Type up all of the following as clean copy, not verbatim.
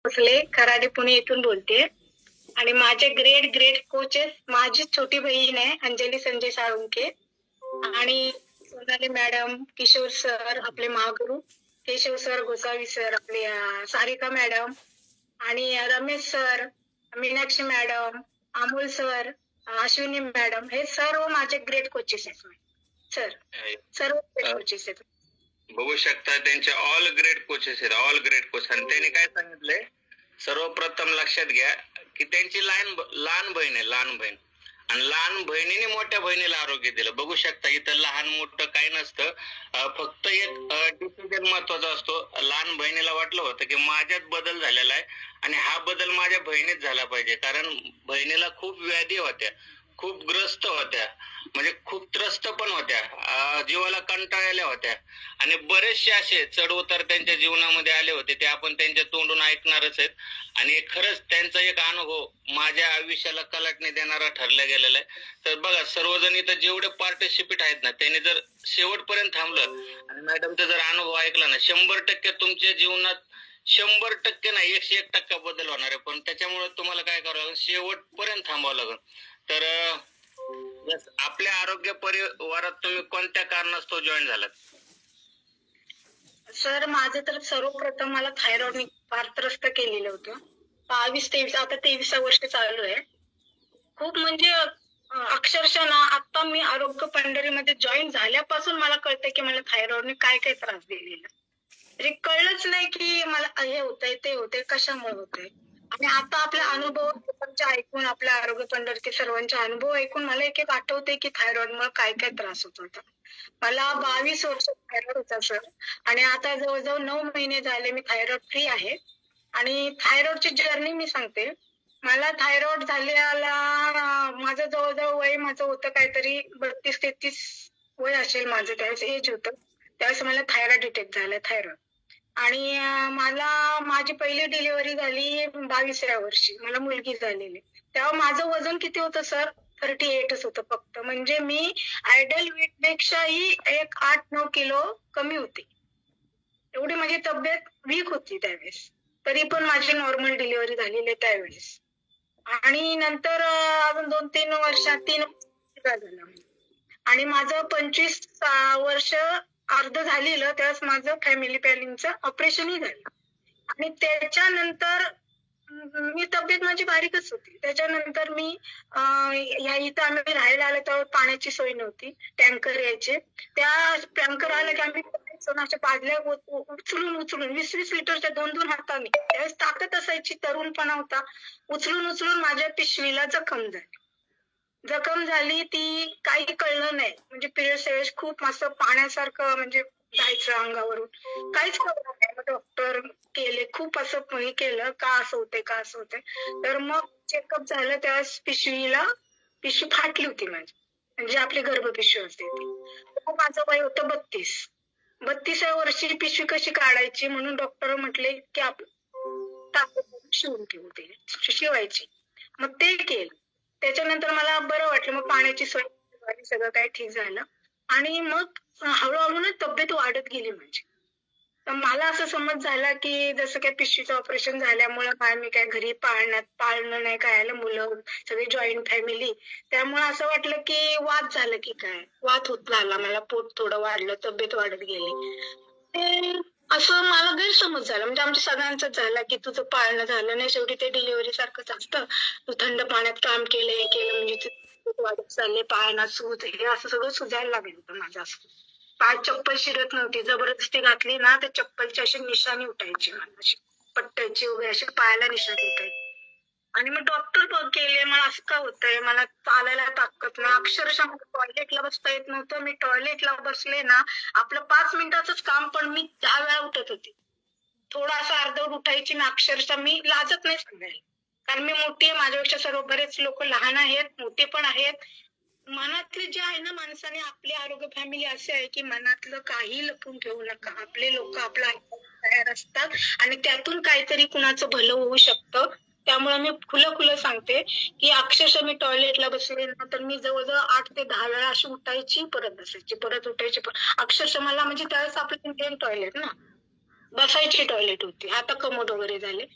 भोसले खराडे पुणे येथून बोलते आणि माझे ग्रेट ग्रेट कोचेस माझी छोटी बहीण आहे अंजली संजय साळुंके आणि सोनाली मॅडम, किशोर सर आपले महागुरु, केशव सर, गोसावी सर, आपले सारिका मॅडम आणि Ramesh sir, Meenakshi madam, Amol sir, Ashwini madam, हे सर्व माझे ग्रेट कोचेस आहेत सर. सर्व ग्रेट कोचेस आहेत. बघू शकता त्यांचे ऑल ग्रेट कोचेस आहेत, ऑल ग्रेट कोच. आणि त्यांनी काय सांगितलंय, सर्वप्रथम लक्षात घ्या की त्यांची लहान बहीण आहे, लहान बहीण, आणि लहान बहिणीने मोठ्या बहिणीला आरोग्य दिलं. बघू शकता इथं लहान मोठं काही नसतं, फक्त एक डिसिजन महत्वाचा असतो. लहान बहिणीला वाटलं होतं की माझ्यात बदल झालेला आहे आणि हा बदल माझ्या बहिणीत झाला पाहिजे, कारण बहिणीला खूप व्याधी होत्या, खूप ग्रस्त होत्या, म्हणजे खूप त्रस्त पण होत्या, जीवाला कंटाळलेल्या होत्या, आणि बरेचसे असे चढ उतार त्यांच्या जीवनामध्ये आले होते, ते आपण त्यांच्या तोंडून ऐकणारच आहेत. आणि खरंच त्यांचा एक अनुभव माझ्या आयुष्याला कलाटणी देणारा ठरला गेलेला आहे. तर बघा, सर्वजण इथं जेवढे पार्टिसिपेट आहेत ना, त्यांनी जर शेवटपर्यंत थांबलं आणि मॅडमचा जर अनुभव ऐकला ना, 100% तुमच्या जीवनात 100% नाही 101% बदल होणार आहे. पण त्याच्यामुळे तुम्हाला काय करावं लागेल, शेवटपर्यंत थांबावं लागेल. तर आपल्या आरोग्य परिवारात तुम्ही कोणत्या कारणास्तव जॉईन झालात? सर माझं तर सर्वप्रथम मला थायरॉइडने फार त्रस्त केलेलं होतं. 22-23 आता 23 वर्ष चालू आहे. खूप म्हणजे अक्षरशः ना, आता मी आरोग्य पंढरीमध्ये जॉईन झाल्यापासून मला कळतंय की मला थायरॉइडने काय काय त्रास दिलेला. तरी कळलंच नाही की मला हे होतंय ते होतंय कशामुळे होतंय. आणि आता आपला अनुभव ऐकून, आपल्या आरोग्य पंढरीचे सर्वांचे अनुभव ऐकून मला एक एक आठवते की थायरॉइडमुळे काय काय त्रास होत होता. मला 22 वर्ष थायरॉइड होता सर, आणि आता जवळजवळ 9 महिने झाले मी थायरॉइड फ्री आहे. आणि थायरॉइडची जर्नी मी सांगते. मला थायरॉइड झालेला माझं जवळजवळ वय माझं होतं काहीतरी 32-33 वय असेल माझं, त्यावेळेस एज होतं. त्यावेळेस मला थायरॉइड डिटेक्ट झालं, थायरॉइड. आणि मला माझी पहिली डिलिव्हरी झाली 22व्या वर्षी, मला मुलगी झालेली. तेव्हा माझं वजन किती होतं सर? 38च होतं फक्त. म्हणजे मी आयडल वेट पेक्षाही एक 8-9 किलो कमी होते. एवढी माझी तब्येत वीक होती त्यावेळेस. तरी पण माझी नॉर्मल डिलिव्हरी झालेली आहे त्यावेळेस. आणि नंतर अजून 2-3 वर्षात 3 झालं. आणि माझं 25 वर्ष अर्ध झालेलं त्यावेळेस माझं फॅमिली प्लॅनिंगचं ऑपरेशनही झालं. आणि त्याच्यानंतर मी तब्येत माझी बारीकच होती. त्याच्यानंतर मी इथं आम्ही राहायला आलो तेव्हा पाण्याची सोय नव्हती, टँकर यायचे. त्या टँकर आले की आम्ही अशा बादल्या उचलून 20-20 लिटरच्या 2-2 हाताने, त्यावेळेस ताकद असायची, तरुणपणा होता, उचलून माझ्या पिशवीला जखम झाली. ती काही कळलं नाही, म्हणजे पिरियड्स वेळेस खूप असं पाण्यासारखं म्हणजे जायचं अंगावरून, काहीच कळलं नाही. मग डॉक्टर केले, खूप असं हे केलं, का असं होते. तर मग चेकअप झालं त्यावेळेस पिशवी फाटली होती माझी, म्हणजे आपली गर्भपिशवी असते ती. माझं वय होतं 32व्या वर्षी पिशवी कशी काढायची म्हणून डॉक्टर म्हटले की शिवून ठेवू, ते शिवायची. मग ते केलं. त्याच्यानंतर मला बरं वाटलं, मग पाण्याची सोय झाली, सगळं काही ठीक झालं. आणि मग हळूहळू ना तब्येत वाढत गेली माझी. तर मला असं समज झाला की जसं काय पिशवीचं ऑपरेशन झाल्यामुळे मी काय घरी पाळणं नाही, काय आलं, मुलं सगळी जॉईंट फॅमिली, त्यामुळे असं वाटलं की वात झालं की काय, वात होत झाला मला, पोट थोडं वाढलं, तब्येत वाढत गेली. ते असं मला गैरसमज झाला, म्हणजे आमच्या सगळ्यांचाच झाला की तुझं पाळणं झालं नाही. शेवटी ते डिलिव्हरी सारखंच असतं, तू थंड पाण्यात काम केलं म्हणजे वाढत चालले, पाळणा सूज, हे असं सगळं सुजायला लागलं होतं माझं. असं पाय चप्पल शिरत नव्हती, जबरदस्ती घातली ना तर चप्पलची अशी निशाणी उठायची, मला अशी पट्ट्याची वगैरे अशी पायाला निशाणी उठायची. आणि मग डॉक्टर केले, मला असं का होतंय, मला चालायला ताकद नाही, अक्षरशः मला टॉयलेटला बसता येत नव्हतं. मी टॉयलेटला बसले ना, आपलं 5 मिनिटाचंच काम पण मी 10 वेळा उठत होते. थोडासा अर्धवट उठायची ना, अक्षरशः मी लाजत नाही सांगायला, कारण मी मोठी आहे, माझ्यापेक्षा सर्व बरेच लोक लहान आहेत, मोठे पण आहेत. मनातले जे आहे ना, माणसाने, आपली आरोग्य फॅमिली असे आहे की मनातलं काही लपून ठेवू नका. आपले लोक आपलं ऐकायला तयार असतात आणि त्यातून काहीतरी कुणाचं भलं होऊ शकतं. त्यामुळे मी खुलं सांगते की अक्षरशः मी टॉयलेटला बसले ना तर मी जवळजवळ 8 ते 10 वेळा अशी उठायची, परत बसायची, परत उठायची. अक्षरशः मला, म्हणजे त्यावेळेस आपलं इंडियन टॉयलेट ना, बसायची टॉयलेट होती, आता कमोड वगैरे झाले.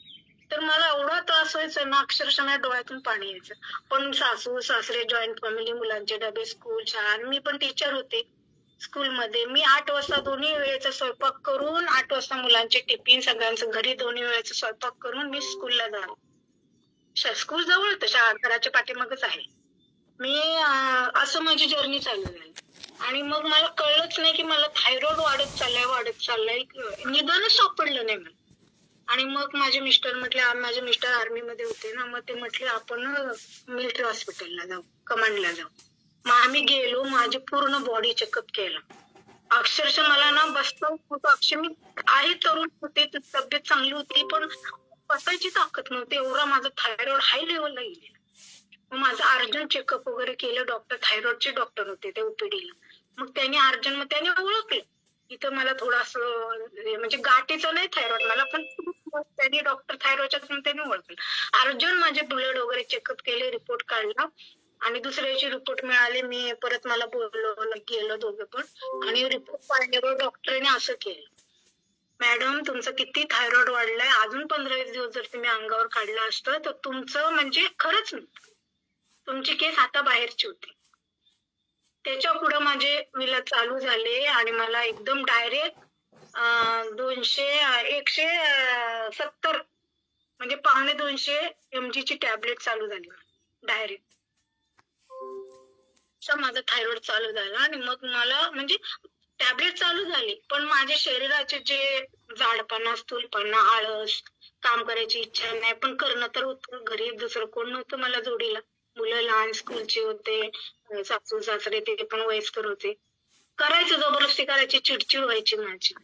तर मला एवढा त्रास व्हायचा ना, अक्षरशः माझ्या डोळ्यातून पाणी यायचं. पण सासू सासरे, जॉईंट फॅमिली, मुलांचे डबे, स्कूल, शाळा, आणि मी पण टीचर होते स्कूलमध्ये. मी 8 वाजता दोन्ही वेळेचा स्वयंपाक करून, 8 वाजता मुलांचे टिफिन, सगळ्यांचं घरी दोन्ही वेळेचा स्वयंपाक करून मी स्कूलला जाणार. स्कूल जवळ होतं, शाळा घराच्या पाठीमागच आहे. मी असं माझी जर्नी चालू झाली. आणि मग मला कळलंच नाही की मला थायरॉइड वाढत चाललाय. निदानच सापडलं नाही मला. आणि मग माझे मिस्टर आर्मीमध्ये होते ना, मग ते म्हटले आपण मिलिटरी हॉस्पिटलला जाऊ, कमांडला जाऊ. मग आम्ही गेलो, माझी पूर्ण बॉडी चेकअप केलं. अक्षरशः मला ना बसता होतं. मी आहे, तरुण होते, तब्येत चांगली होती, पण बसायची ताकद नव्हती. एवढा माझा थायरॉइड हाय लेवलला गेलेला. मग माझं अर्जंट चेकअप वगैरे केलं. डॉक्टर, थायरॉइडचे डॉक्टर होते त्या ओपीडीला. मग त्याने ओळखलं. इथं मला थोडंसं म्हणजे गाठीचं नाही थायरॉइड मला, पण त्यांनी डॉक्टर थायरॉइडच्या त्याने ओळखलं. अर्जंट माझे ब्लड वगैरे चेकअप केले, रिपोर्ट काढला, आणि दुसऱ्या दिवशी रिपोर्ट मिळाले. मी परत मला बोलवलं, गेलो दोघे पण. आणि रिपोर्ट पाहिल्यावर डॉक्टरने असं केलं, मॅडम तुमचं किती थायरॉइड वाढलाय, अजून 15-20 दिवस जर तुम्ही अंगावर काढलं असतं तर तुमचं म्हणजे खरंच नव्हतं, तुमची केस आता बाहेरची होती. त्याच्या पुढे माझे विलाज चालू झाले आणि मला एकदम डायरेक्ट 170 म्हणजे 1.25 mg ची टॅबलेट चालू झाली डायरेक्ट. असा माझा थायरॉइड चालू झाला. आणि मग मला म्हणजे टॅबलेट चालू झाली, पण माझ्या शरीराचे जे जाडपणा, स्थूलपणा, आळस, काम करायची इच्छा नाही, पण करणं तर होतं. घरी दुसरं कोण नव्हतं मला जोडीला. मुलं लहान स्कूलचे होते, सासू सासरे ते पण वयस्कर होते. करायचं, जबरदस्ती करायची, चिडचिड व्हायची माझी.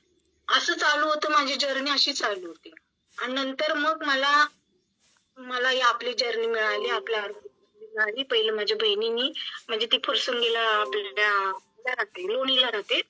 असं चालू होतं, माझी जर्नी अशी चालू होती. आणि नंतर मग मला ही आपली जर्नी मिळाली, आपल्या मिळाली. पहिलं माझ्या बहिणीनी, म्हणजे ती फुरसुंगीला आपल्या राहते, लोणीला राहते,